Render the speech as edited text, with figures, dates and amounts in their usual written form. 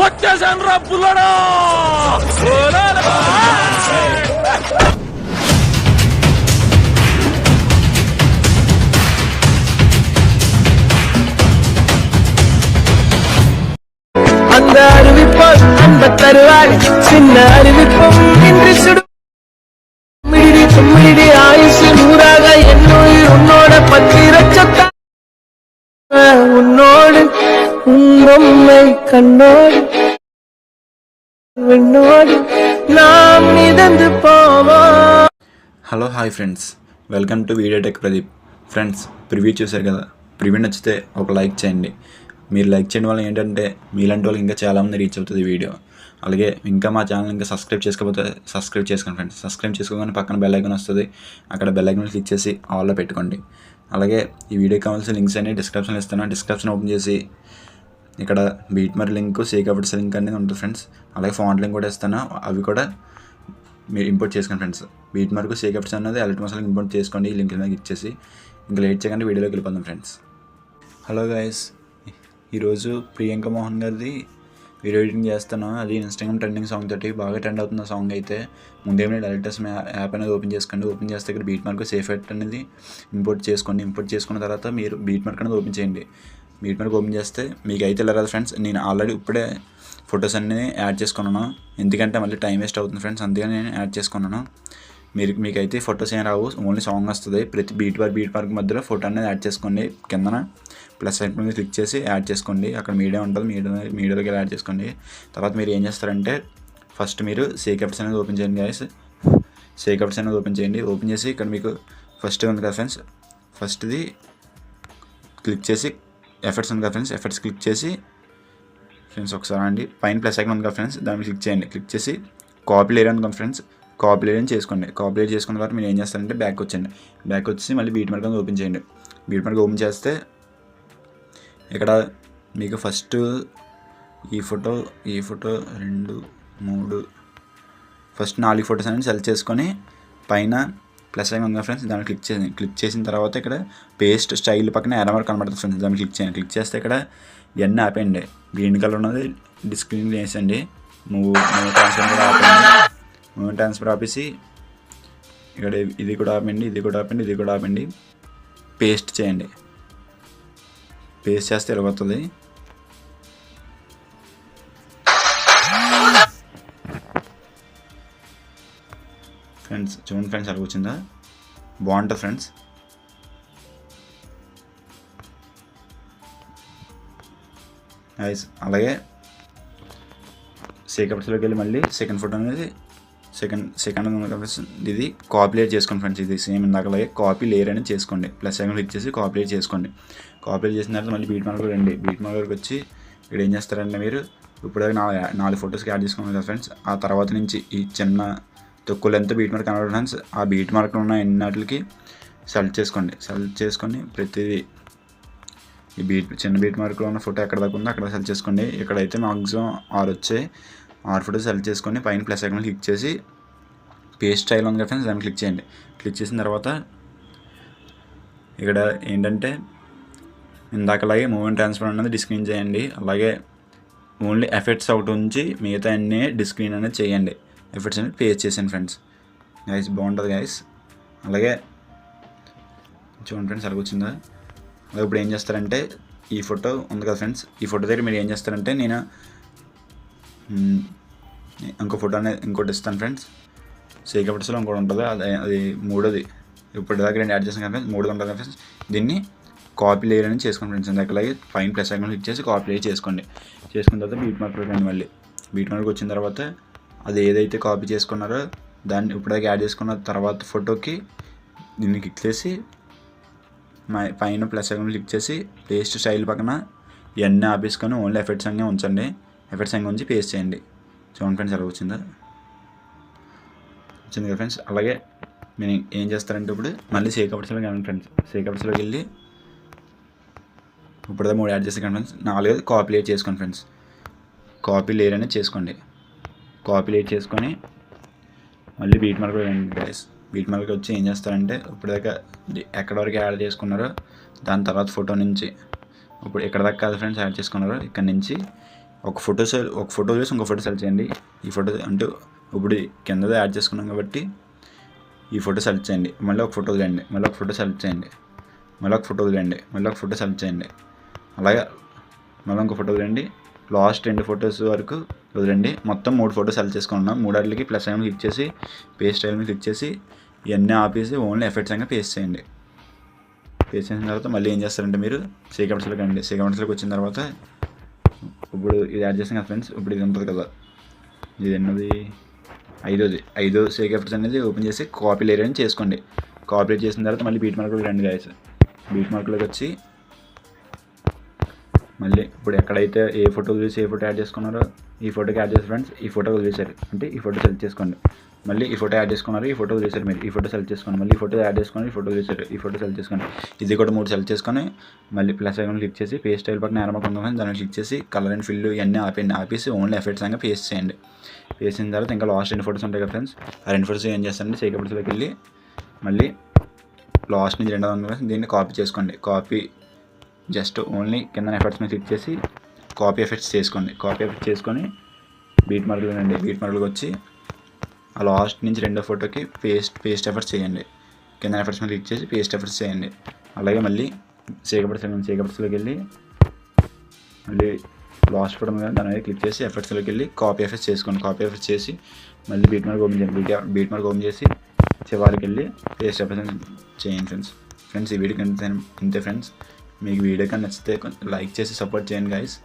వచ్చేసాను రా పుల్లడా. அந்த அறிவிப்போம் அந்த தருவாய் சின்ன அறிவிப்போம் இன்று சுடு கும்மிடி ஆயுசு நூறாக என்னுயிர் உன்னோட பத்திரச்சத்தா உன்னோடு உண்மை கண்ணோடு விண்ணோடு நாம் மிதந்து போவோம். Hello hi friends, welcome to video tech Pradeep. Friends, preview చూశారు కదా, ప్రివ్యూ నచ్చితే ఒక లైక్ చేయండి. మీరు లైక్ చేయడం వల్ల ఏంటంటే మీలాంటి వాళ్ళకి ఇంకా చాలామంది రీచ్ అవుతుంది వీడియో. అలాగే ఇంకా మా ఛానల్ ఇంకా సబ్స్క్రైబ్ చేసుకోకపోతే సబ్స్క్రైబ్ చేసుకోండి ఫ్రెండ్స్. సబ్స్క్రైబ్ చేసుకోగానే పక్కన బెల్ ఐకాన్ వస్తుంది, అక్కడ బెల్ ఐకాన్ క్లిక్ చేసి ఆల్లో పెట్టుకోండి. అలాగే ఈ వీడియోకి కావాల్సిన లింక్స్ అన్ని డిస్క్రిప్షన్లో ఇస్తాను. డిస్క్రిప్షన్ ఓపెన్ చేసి ఇక్కడ బీట్మర్ లింక్, సేక్ ఎఫర్ట్స్ లింక్ అనేది ఉంటుంది ఫ్రెండ్స్. అలాగే ఫాంట్ లింక్ కూడా ఇస్తాను, అవి కూడా మీరు ఇంపోర్ట్ చేసుకోండి ఫ్రెండ్స్. బీట్మర్కు సేక్ ఎఫర్ట్స్ అనేది అలర్ట్ మసాలా ఇంపోర్ట్ చేసుకోండి. ఈ లింక్ మీద ఇచ్చేసి ఇంకా లేట్ చేయకుండా వీడియోలోకి వెళ్ళిపోదాం ఫ్రెండ్స్. హలో గైస్, ఈరోజు ప్రియాంక మోహన్ గారిది వీడియో ఎడిటింగ్ చేస్తాను. అది ఇన్స్టాగ్రామ్ ట్రెండింగ్ సాంగ్ తోటి బాగా ట్రెండ్ అవుతున్న సాంగ్ అయితే ముందేమీ డైరెక్టర్స్ యాప్ అనేది ఓపెన్ చేసుకోండి. ఓపెన్ చేస్తే ఇక్కడ బీట్మార్క్ సేఫ్ ఎఫెక్ట్ అనేది ఇంపోర్ట్ చేసుకోండి. ఇంపోర్ట్ చేసుకున్న తర్వాత మీరు బీట్మార్క్ అనేది ఓపెన్ చేయండి. బీట్మార్క్ ఓపెన్ చేస్తే మీకు అయితే వెళ్ళరాదు ఫ్రెండ్స్. నేను ఆల్రెడీ ఇప్పుడే ఫొటోస్ అన్నీ యాడ్ చేసుకున్నాను, ఎందుకంటే మళ్ళీ టైం వేస్ట్ అవుతుంది ఫ్రెండ్స్, అందుకని నేను యాడ్ చేసుకున్నాను. మీకైతే ఫొటోస్ ఏం రావు, ఓన్లీ సాంగ్ వస్తుంది. ప్రతి బీట్ మార్క్ మధ్యలో ఫోటో అనేది యాడ్ చేసుకోండి. కిందన ప్లస్ ఐకాన్ మీద క్లిక్ చేసి యాడ్ చేసుకోండి. అక్కడ మీడియా ఉంటుంది, మీడియాలోకి యాడ్ చేసుకోండి. తర్వాత మీరు ఏం చేస్తారంటే ఫస్ట్ మీరు సేక్ ఎఫర్ట్స్ అనేది ఓపెన్ చేయండి గైస్. సేక్ ఎఫర్ట్స్ అనేది ఓపెన్ చేయండి. ఓపెన్ చేసి ఇక్కడ మీకు ఫస్ట్ ఉంది కదా ఫ్రెండ్స్, ఫస్ట్ది క్లిక్ చేసి ఎఫర్ట్స్ ఉంది కదా ఫ్రెండ్స్, ఎఫర్ట్స్ క్లిక్ చేసి ఫ్రెండ్స్ ఒకసారి అండి పైన ప్లస్ ఐకాన్ ఉంది కదా ఫ్రెండ్స్, దాన్ని క్లిక్ చేయండి. క్లిక్ చేసి కాపీ లేయర్ ఉంది కదా ఫ్రెండ్స్, కాపీ లేయర్ చేసుకోండి. కాపీ లేయర్ చేసుకున్న తర్వాత మీరు ఏం చేస్తారంటే బ్యాక్ వచ్చేయండి. బ్యాక్ వచ్చి మళ్ళీ బీట్ మార్క్ ఓపెన్ చేయండి. బీట్ మార్క్ ఓపెన్ చేస్తే ఇక్కడ మీకు ఫస్ట్ ఈ ఫోటో 2 3 ఫస్ట్ 4 ఫొటోస్ అనేది సెలెక్ట్ చేసుకొని పైన ప్లస్ ఐకాన్ ఉంది ఫ్రెండ్స్, దాన్ని క్లిక్ చేయండి. క్లిక్ చేసిన తర్వాత ఇక్కడ పేస్ట్ స్టైల్ పక్కన ఎర్ర మార్క్ కనబడుతుంది ఫ్రెండ్స్, దాన్ని క్లిక్ చేయండి. క్లిక్ చేస్తే ఇక్కడ ఇవన్నీ ఆపేయండి. గ్రీన్ కలర్ ఉన్నది డిస్క్రీన్ వేసండి. మూవ్ ట్రాన్స్ఫర్ కూడా ఆపండి. మూవ్ ట్రాన్స్ఫర్ ఆపేసి ఇక్కడ ఇది కూడా ఆపండి, ఇది కూడా ఆపండి, ఇది కూడా ఆపండి. పేస్ట్ చేయండి. పేస్ట్ చేస్తే వెళ్ళిపోతుంది. ఫ్రెండ్స్ చూడండి ఫ్రెండ్స్, అలా వచ్చిందా, బాగుంటుంది ఫ్రెండ్స్. అలాగే సేకప్స్లోకి వెళ్ళి మళ్ళీ సెకండ్ ఫోటో అనేది సెకండ్ ఇది కాపీ లేయర్ చేసుకోండి ఫ్రెండ్స్. ఇది సేమ్ ఇందాకలాగే కాపీ లేయర్ అనేది చేసుకోండి. ప్లస్ ఐకాన్ క్లిక్ చేసి కాపీ లేయర్ చేసుకోండి. కాపీ లేయర్ చేసిన తర్వాత మళ్ళీ బీట్ మార్క్ రండి. బీట్ మార్క్ వచ్చి ఇక్కడ ఏం చేస్తారంటే మీరు ఇప్పుడు 4 ఫొటోస్కి యాడ్ చేసుకున్నారు కదా ఫ్రెండ్స్, ఆ తర్వాత నుంచి ఈ చిన్న తక్కువ లెంత్ బీట్ మార్క్ కనబడి ఫ్రెండ్స్, ఆ బీట్ మార్క్ ఉన్న ఎన్నిటికి సెలెక్ట్ చేసుకోండి. సెలెక్ట్ చేసుకొని ప్రతిదీ ఈ చిన్న బీట్ మార్క్లో ఉన్న ఫోటో ఎక్కడ దాకా ఉందో అక్కడ సెలెక్ట్ చేసుకోండి. ఇక్కడైతే మ్యాక్సిమం 6 వచ్చాయి. 6 ఫోటోస్ సెలెక్ట్ చేసుకొని పైన ప్లస్ ఐకాన్ క్లిక్ చేసి పేస్ట్ స్టైల్ ఉంది కదా ఫ్రెండ్స్, దాన్ని క్లిక్ చేయండి. క్లిక్ చేసిన తర్వాత ఇక్కడ ఏంటంటే ఇందాకలాగే మూవ్ ట్రాన్స్ఫర్ అనేది డిస్క్రీన్ చేయండి. అలాగే ఓన్లీ ఎఫెక్ట్స్ అవుట్ ఉంచి మిగతా అన్నీ డిస్క్రీన్ అనేది చేయండి. ఎఫెక్ట్స్ అనేది పేస్ట్ చేసాను ఫ్రెండ్స్. గైస్ బాగుంటుంది గైస్. అలాగే చూడండి ఫ్రెండ్స్, అలా వచ్చిందా. అలాగే ఇప్పుడు ఏం చేస్తారంటే ఈ ఫోటో ఉంది కదా ఫ్రెండ్స్, ఈ ఫోటో దగ్గర మీరు ఏం చేస్తారంటే నేను ఇంకో ఫోటో అనేది ఇంకోటి ఇస్తాను ఫ్రెండ్స్. సేక్ ఎఫర్ట్స్లో ఇంకోటి ఉంటుంది, అది మూడోది. ఇప్పటిదాకా 2 యాడ్ చేస్తాను కదా ఫ్రెండ్స్, 3 ఉంటుంది కదా ఫ్రెండ్స్. దీన్ని కాపీ లేయర్ అనేది చేసుకోండి ఫ్రెండ్స్. అలాగే పైన ప్లస్ ఐకాన్ క్లిక్ చేసి కాపీ లేయర్ చేసుకోండి. చేసుకున్న తర్వాత బీట్ మార్క్ రండి. మళ్ళీ బీట్ మార్క్ వచ్చిన తర్వాత అది ఏదైతే కాపీ చేసుకున్నారో దాన్ని ఇప్పటిదాకా యాడ్ చేసుకున్న తర్వాత ఫోటోకి దీన్ని క్లిక్ చేసి పైన ప్లస్ ఐకాన్ క్లిక్ చేసి పేస్ట్ స్టైల్ పక్కన ఇవన్నీ ఆపేసుకొని ఓన్లీ ఎఫెక్ట్స్ అన్నీ ఉంచండి. ఎఫెక్ట్స్ అన్నీ ఉంచి పేస్ట్ చేయండి. చూడండి ఫ్రెండ్స్, ఎలా వచ్చింది కదా ఫ్రెండ్స్. అలాగే మీరు ఏం చేస్తారంటే ఇప్పుడు మళ్ళీ సేక్ ఎఫర్ట్స్లోకి వెళ్ళండి ఫ్రెండ్స్. సేక్ ఎఫర్ట్స్లోకి వెళ్ళి ఇప్పుడుదా 3 యాడ్ చేస్తాను ఫ్రెండ్స్. 4 కాపీ లేయర్ చేసుకోండి ఫ్రెండ్స్. కాపీ లేయర్ అనేది చేసుకోండి. కాపీ లేయర్ చేసుకొని మళ్ళీ బీట్ మార్క్ రండి గైస్. బీట్ మార్క్ వచ్చి ఏం చేస్తారంటే ఇప్పటిదాకా ఎక్కడ వరకు యాడ్ చేసుకున్నారో దాని తర్వాత ఫోటో నుంచి ఇప్పుడు ఎక్కడ దాకా కాదు ఫ్రెండ్స్ యాడ్ చేసుకున్నారో ఇక్కడ నుంచి ఒక ఫోటో చూసి ఇంకో ఫోటో సెలెక్ట్ చేయండి. ఈ ఫోటో అంటే ఇప్పుడు కిందది యాడ్ చేసుకున్నాం కాబట్టి ఈ ఫోటో సెలెక్ట్ చేయండి. మళ్ళీ ఒక ఫోటో వదిలేండి, మళ్ళీ ఒక ఫోటో సెలెక్ట్ చేయండి, మళ్ళీ ఒక ఫోటో వదిలేండి, మళ్ళీ ఒక ఫోటో సెలెక్ట్ చేయండి. అలాగే మళ్ళీ ఇంకో ఫోటో వదిలేండి. లాస్ట్ 2 ఫొటోస్ వరకు వదిలేండి. మొత్తం 3 ఫోటోస్ సెలెక్ట్ చేసుకున్నాం. 3 ప్లస్ ఐకాన్ క్లిక్ చేసి పేస్ట్ స్టైల్ మీద క్లిక్ చేసి ఇవన్నీ ఆపేసి ఓన్లీ ఎఫెక్ట్స్ అయినా పేస్ట్ చేయండి. పేస్ట్ చేసిన తర్వాత మళ్ళీ ఏం చేస్తారంటే మీరు సీక్వెన్స్లోకి అండి. సీక్వెన్స్లోకి వచ్చిన తర్వాత ఇప్పుడు ఇది యాడ్ చేసాం కదా ఫ్రెండ్స్. ఇప్పుడు ఇది ఉంటుంది కదా, ఇది ఎన్నది 5 సీక్వెన్స్ అనేది ఓపెన్ చేసి కాపీ లేయర్ అని చేసుకోండి. కాపీ చేసిన తర్వాత మళ్ళీ బీట్ మార్క్లోకి రండి గాయస్. బీట్ మార్క్లోకి వచ్చి మళ్ళీ ఇప్పుడు ఎక్కడైతే ఏ ఫోటో చూసి ఏ ఫోటో యాడ్ చేసుకున్నారో ఈ ఫోటోకి యాడ్ చేసి ఫ్రెండ్స్ ఈ ఫోటో వదిలేశారు అంటే ఈ ఫోటో సెలెక్ట్ చేసుకోండి. మళ్ళీ ఈ ఫోటో యాడ్ చేసుకున్నారు, ఈ ఫోటో వదిలేశారు, మీరు ఈ ఫోటో సెలెక్ట్ చేసుకోండి. మళ్ళీ ఈ ఫోటో యాడ్ చేసుకొని ఈ ఫోటో వదిలేశారు, ఈ ఫోటో సెలెక్ట్ చేసుకోండి. ఇది కూడా 3 సెలెక్ట్ చేసుకొని మళ్ళీ ప్లస్ ఐకాన్ క్లిక్ చేసి పేస్ట్ స్టైల్ పక్కన యారో మార్క్ ఉంది, దాన్ని క్లిక్ చేసి కలర్ అండ్ ఫిల్ ఇవన్నీ ఆపేసి ఓన్లీ ఎఫెక్ట్స్ అయినా పేస్ట్ చేయండి. పేస్ట్ చేసిన తర్వాత ఇంకా లాస్ట్ 2 ఫోటోస్ ఉంటాయి కదా ఫ్రెండ్స్. ఆ 2 ఫోటోస్ ఏం చేస్తారంటే సీక్వెన్స్లోకి వెళ్ళి మళ్ళీ లాస్ట్ నుంచి 2వ ఉంది దీన్ని కాపీ చేసుకోండి. కాపీ జస్ట్ ఓన్లీ కింద ఎఫెక్ట్స్ మీద క్లిక్ చేసి కాపీ ఎఫెక్ట్స్ చేసుకోండి. కాపీ ఎఫెక్ట్స్ చేసుకొని బీట్ మార్కులు అండి. బీట్ మార్కులకు వచ్చి ఆ లాస్ట్ నుంచి 2వ ఫోటోకి పేస్ట్ ఎఫెక్ట్స్ చేయండి. కింద ఎఫెక్ట్స్ మీద క్లిక్ చేసి పేస్ట్ ఎఫెక్ట్స్ చేయండి. అలాగే మళ్ళీ సీక్వెన్స్లోకి వెళ్ళి మళ్ళీ లాస్ట్ ఫోటో మీద దాని మీద క్లిక్ చేసి ఎఫెక్ట్స్లోకి వెళ్ళి కాపీ ఎఫెక్ట్స్ చేసుకోండి. కాపీ ఎఫెక్ట్స్ చేసి మళ్ళీ బీట్ మార్క్ ఓపెన్ చేయండి. బీట్ మార్క్ ఓపెన్ చేసి చివరికి వెళ్ళి పేస్ట్ ఎఫెక్ట్స్ చేయండి ఫ్రెండ్స్. ఈ వీడియోకి ఇంతే ఫ్రెండ్స్. మీకు వీడియో కానీ నచ్చితే లైక్ చేసి సపోర్ట్ చేయండి గైస్.